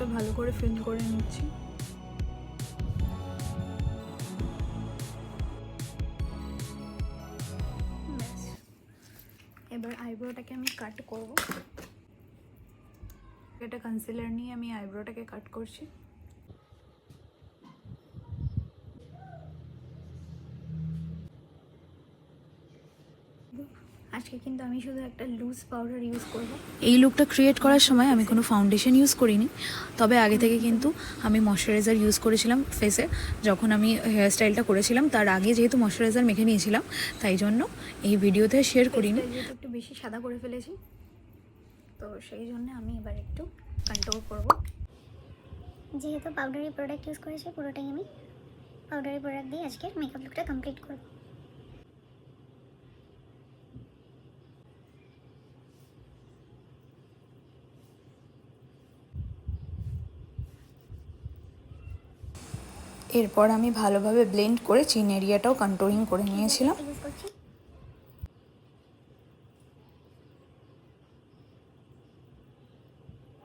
ব্রাশটা ভালো করে ফিল করে নিচ্ছি। এবার আইব্রোটাকে আমি কাট করব। এটা কনসিলার নিয়ে আমি আইব্রোটাকে কাট করছি। আজকে কিন্তু আমি শুধু একটা লুজ পাউডার ইউজ করব। এই লুকটা ক্রিয়েট করার সময় আমি কোনো ফাউন্ডেশন ইউজ করিনি, তবে আগে থেকে কিন্তু আমি ময়শ্চারাইজার ইউজ করেছিলাম ফেসে। যখন আমি হেয়ার স্টাইলটা করেছিলাম তার আগে যেহেতু ময়শ্চারাইজার মেখে নিয়েছিলাম, তাই জন্য এই ভিডিওতে শেয়ার করিনি। যেহেতু একটু বেশি সাদা করে ফেলেছি, তো সেই জন্য আমি এবার একটু কন্ট্রোল করব। যেহেতু পাউডারি প্রোডাক্ট ইউজ করেছি, পুরোটাই আমি পাউডারি প্রোডাক্ট দিয়ে আজকের মেকআপ লুকটা কমপ্লিট করব। এরপর আমি ভালোভাবে ব্লেন্ড করে চিন এরিয়াটাও কন্ট্রোলিং করে নিয়েছিলাম। ইউজ করছি।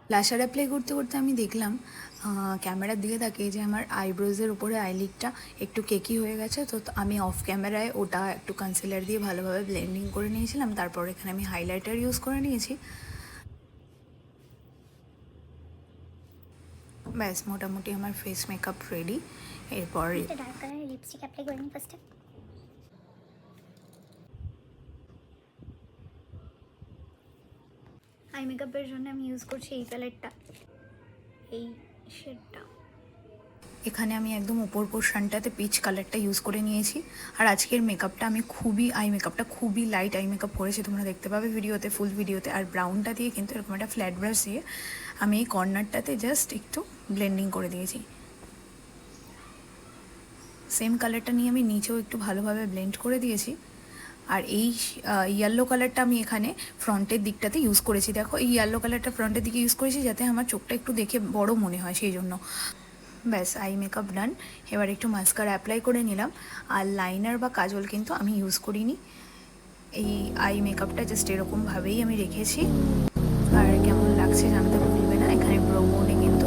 ব্লাশার অ্যাপ্লাই করতে করতে আমি দেখলাম ক্যামেরার দিকে তাকিয়ে যে আমার আইব্রোজের উপরে আইলিডটা একটু কেকি হয়ে গেছে। তো আমি অফ ক্যামেরায় ওটা একটু কনসিলার দিয়ে ভালোভাবে ব্লেন্ডিং করে নিয়েছিলাম। তারপর এখানে আমি হাইলাইটার ইউজ করে নিয়েছি। ব্যাস মোটামুটি আমার ফেস মেকআপ রেডি। এরপর ডার্ক কালারের লিপস্টিক অ্যাপ্লাই করে নিই ফার্স্টে। আই মেকআপের জন্য আমি ইউজ করছি এই প্যালেটটা, এই শেডটা। এখানে আমি একদম উপর পোর্শনটাতে পিচ কালারটা ইউজ করে নিয়েছি। আর আজকের মেকআপটা আমি আই মেকআপটা খুবই লাইট আই মেকআপ করেছি, তোমরা দেখতে পাবে ভিডিওতে, ফুল ভিডিওতে। আর ব্রাউনটা দিয়ে কিন্তু এরকম একটা ফ্ল্যাট ব্রাশ দিয়ে আমি এই কর্নারটাতে জাস্ট একটু ব্লেন্ডিং করে দিয়েছি। সেম কালারটা নিয়ে আমি নিচেও একটু ভালোভাবে ব্লেন্ড করে দিয়েছি। আর এই ইয়েলো কালারটা আমি এখানে ফ্রন্টের দিকটাতে ইউজ করেছি। দেখো এই ইয়েলো কালারটা ফ্রন্টের দিকে ইউজ করেছি যাতে আমার চোখটা একটু দেখে বড় মনে হয়, সেই জন্য। ব্যাস আই মেকআপ ডান। এবার একটু মাস্কারা অ্যাপ্লাই করে নিলাম। আর লাইনার বা কাজল কিন্তু আমি ইউজ করিনি। এই আই মেকআপটা জাস্ট এরকমভাবেই আমি রেখেছি। আর কেমন লাগছে জানাতে ভুলবে না। এখানে ব্রো বোনে কিন্তু